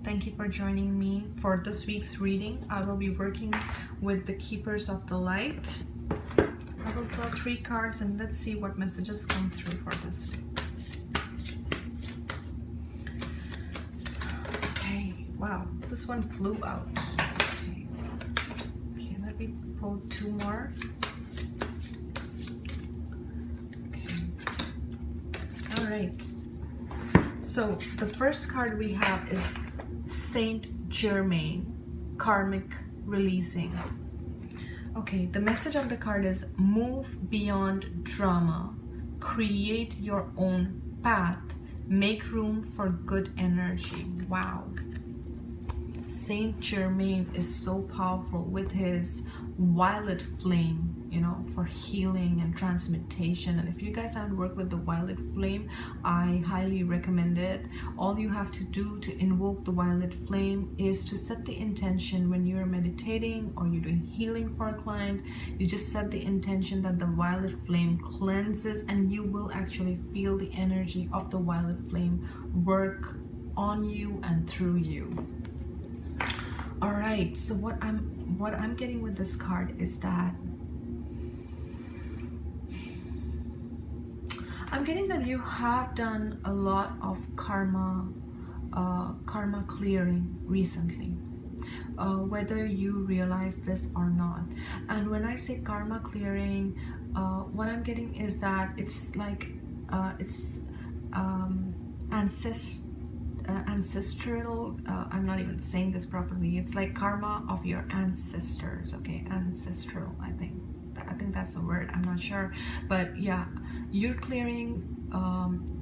Thank you for joining me for this week's reading. I will be working with the Keepers of the Light. I will draw 3 cards and let's see what messages come through for this week. Okay, wow, this one flew out. Okay, let me pull 2 more. Okay, all right. So the first card we have is Saint Germain, Karmic Releasing. Okay, the message on the card is move beyond drama, create your own path, make room for good energy. Wow. Saint Germain is so powerful with his violet flame, you know, for healing and transmutation. And if you guys haven't worked with the violet flame, I highly recommend it. All you have to do to invoke the violet flame is to set the intention when you're meditating or you're doing healing for a client. You just set the intention that the violet flame cleanses, and you will actually feel the energy of the violet flame work on you and through you. All right, so what I'm getting with this card is that I'm getting that you have done a lot of karma clearing recently, whether you realize this or not. And when I say karma clearing, what I'm getting is that it's like ancestral. I'm not even saying this properly. It's like karma of your ancestors. Okay, ancestral. I think that's the word. I'm not sure, but yeah, you're clearing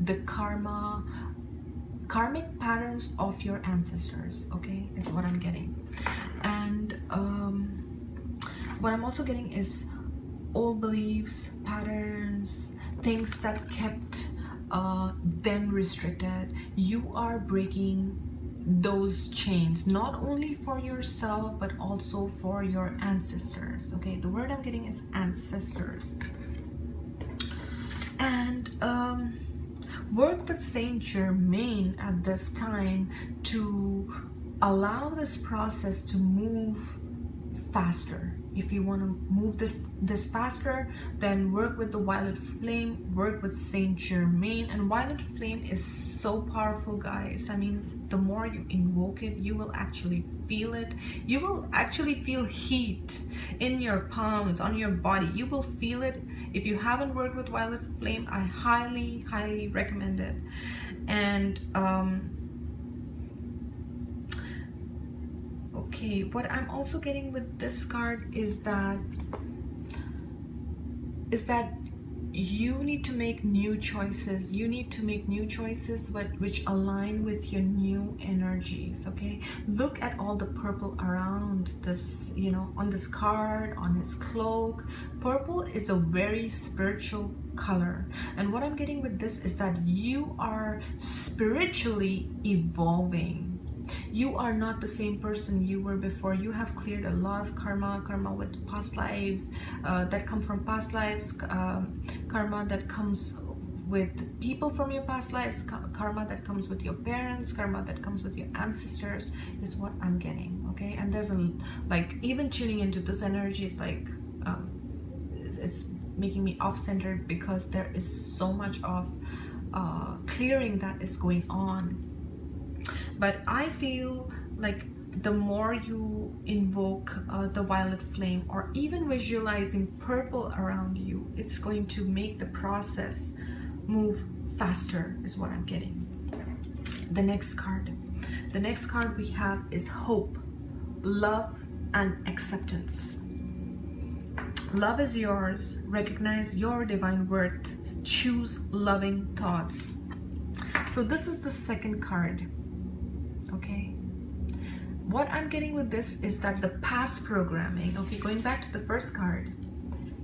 the karmic patterns of your ancestors. Okay, is what I'm getting. And what I'm also getting is old beliefs, patterns, things that kept them restricted. You are breaking those chains, not only for yourself but also for your ancestors. Okay, the word I'm getting is ancestors. And work with Saint Germain at this time to allow this process to move faster. If you want to move this faster, then work with the violet flame, work with Saint Germain. And violet flame is so powerful, guys. I mean, the more you invoke it, you will actually feel it. You will actually feel heat in your palms, on your body. You will feel it. If you haven't worked with violet flame, I highly recommend it. And okay, what I'm also getting with this card is that you need to make new choices. You need to make new choices which align with your new energies. Okay, look at all the purple around this, you know, on this card, on his cloak. Purple is a very spiritual color, and what I'm getting with this is that you are spiritually evolving. You are not the same person you were before. You have cleared a lot of karma with past lives that come from past lives, karma that comes with people from your past lives, karma that comes with your parents, karma that comes with your ancestors, is what I'm getting. Okay, and there's a, like, even tuning into this energy is like it's making me off-centered because there is so much of clearing that is going on. But I feel like the more you invoke the violet flame, or even visualizing purple around you, it's going to make the process move faster, is what I'm getting. The next card we have is hope, love, and acceptance. Love is yours. Recognize your divine worth. Choose loving thoughts. So this is the second card. Okay, what I'm getting with this is that the past programming, okay, going back to the first card,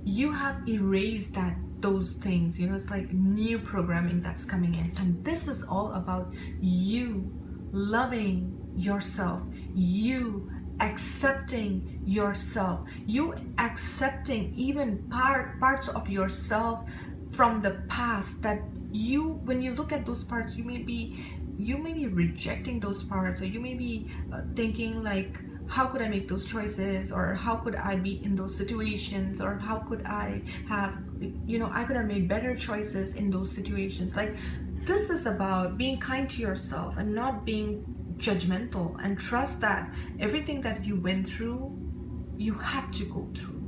you have erased those things, you know, it's like new programming that's coming in. And this is all about you loving yourself, you accepting yourself, you accepting even parts of yourself from the past that you, when you look at those parts, you may be you may be rejecting those parts, or you may be thinking like, how could I make those choices, or how could I be in those situations, or how could I have, I could have made better choices in those situations. Like, this is about being kind to yourself and not being judgmental, and trust that everything that you went through, you had to go through.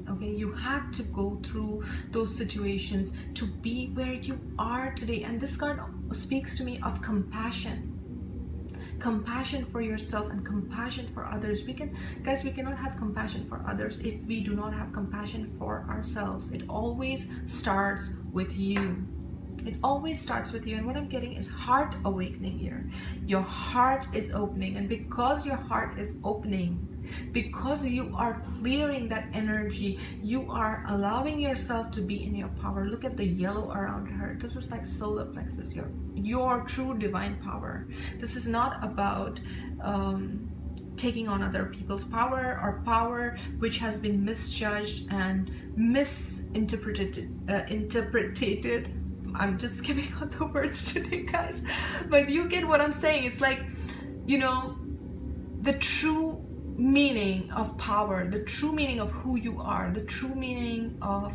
Okay, you had to go through those situations to be where you are today. And this card speaks to me of compassion for yourself and compassion for others. We cannot have compassion for others if we do not have compassion for ourselves. It always starts with you. It always starts with you. And what I'm getting is heart awakening here. Your heart is opening, and because your heart is opening, because you are clearing that energy, you are allowing yourself to be in your power. Look at the yellow around her. This is like solar plexus, your true divine power. This is not about taking on other people's power, or power which has been misjudged and misinterpreted. I'm just skipping on the words today, guys, but you get what I'm saying. It's like, the true meaning of power, the true meaning of who you are, the true meaning of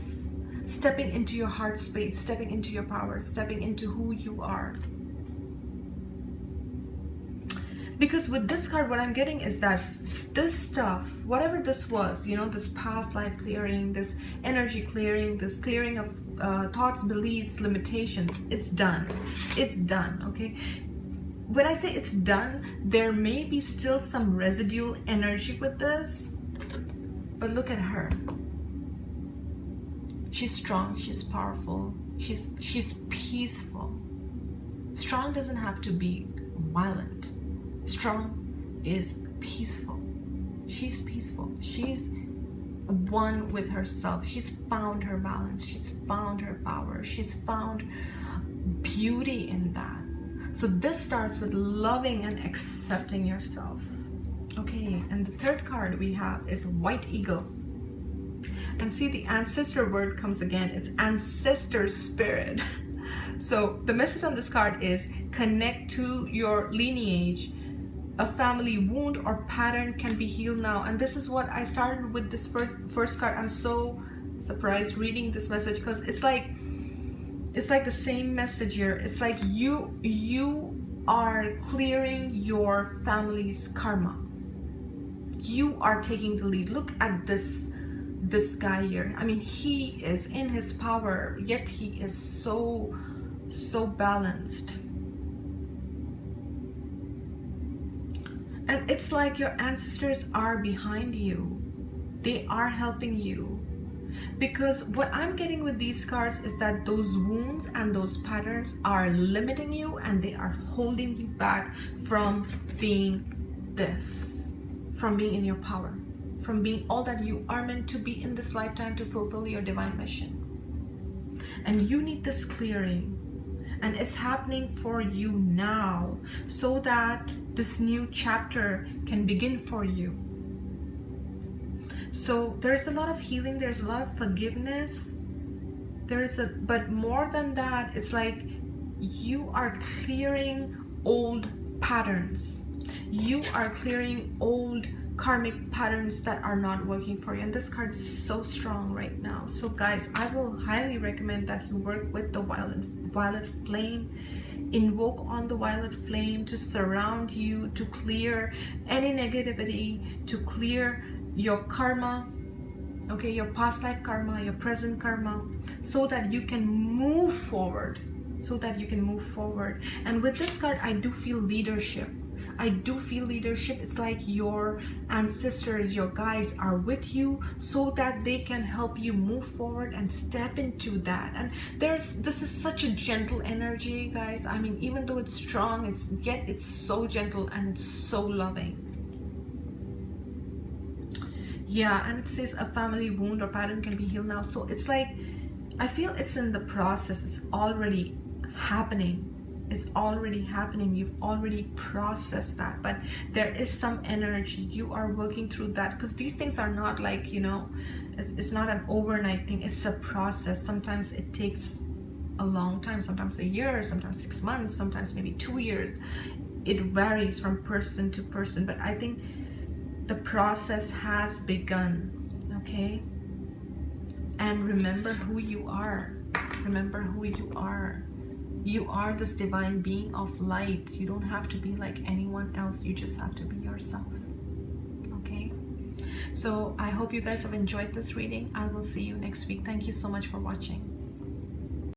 stepping into your heart space, stepping into your power, stepping into who you are. Because with this card, what I'm getting is that this stuff, whatever this was, this past life clearing, this energy clearing, this clearing of thoughts, beliefs, limitations, it's done. It's done, okay? When I say it's done, there may be still some residual energy with this, but look at her. She's strong, she's powerful, she's peaceful. Strong doesn't have to be violent. Strong is peaceful. She's peaceful. She's one with herself. She's found her balance. She's found her power. She's found beauty in that. So this starts with loving and accepting yourself. Okay, and the third card we have is White Eagle. And see, the ancestor word comes again. It's ancestor spirit. So the message on this card is connect to your lineage. A family wound or pattern can be healed now. And this is what I started with this first card. I'm so surprised reading this message, because it's like the same message here. It's like you are clearing your family's karma. You are taking the lead. Look at this guy here. I mean, he is in his power, yet he is so balanced. And it's like your ancestors are behind you. They are helping you. Because what I'm getting with these cards is that those wounds and those patterns are limiting you, and they are holding you back from being from being in your power, from being all that you are meant to be in this lifetime to fulfill your divine mission. And you need this clearing. And it's happening for you now, so that this new chapter can begin for you. So there's a lot of healing, there's a lot of forgiveness, but more than that, it's like you are clearing old patterns. You are clearing old karmic patterns that are not working for you. And this card is so strong right now. So guys, I will highly recommend that you work with the violet flame. Invoke on the violet flame to surround you, to clear any negativity, to clear your karma, okay, your past life karma, your present karma, so that you can move forward. And with this card, I do feel leadership. It's like your ancestors, your guides are with you, so that they can help you move forward and step into that. And this is such a gentle energy, guys. I mean, even though it's strong, it's so gentle and it's so loving. Yeah, and it says a family wound or pattern can be healed now. So it's like, I feel it's in the process. It's already happening. You've already processed that, but there is some energy. You are working through that, because these things are not like, it's not an overnight thing. It's a process. Sometimes it takes a long time, sometimes a year, sometimes 6 months, sometimes maybe 2 years. It varies from person to person, but I think the process has begun, okay? And remember who you are. Remember who you are. You are this divine being of light. You don't have to be like anyone else. You just have to be yourself, okay? So I hope you guys have enjoyed this reading. I will see you next week. Thank you so much for watching.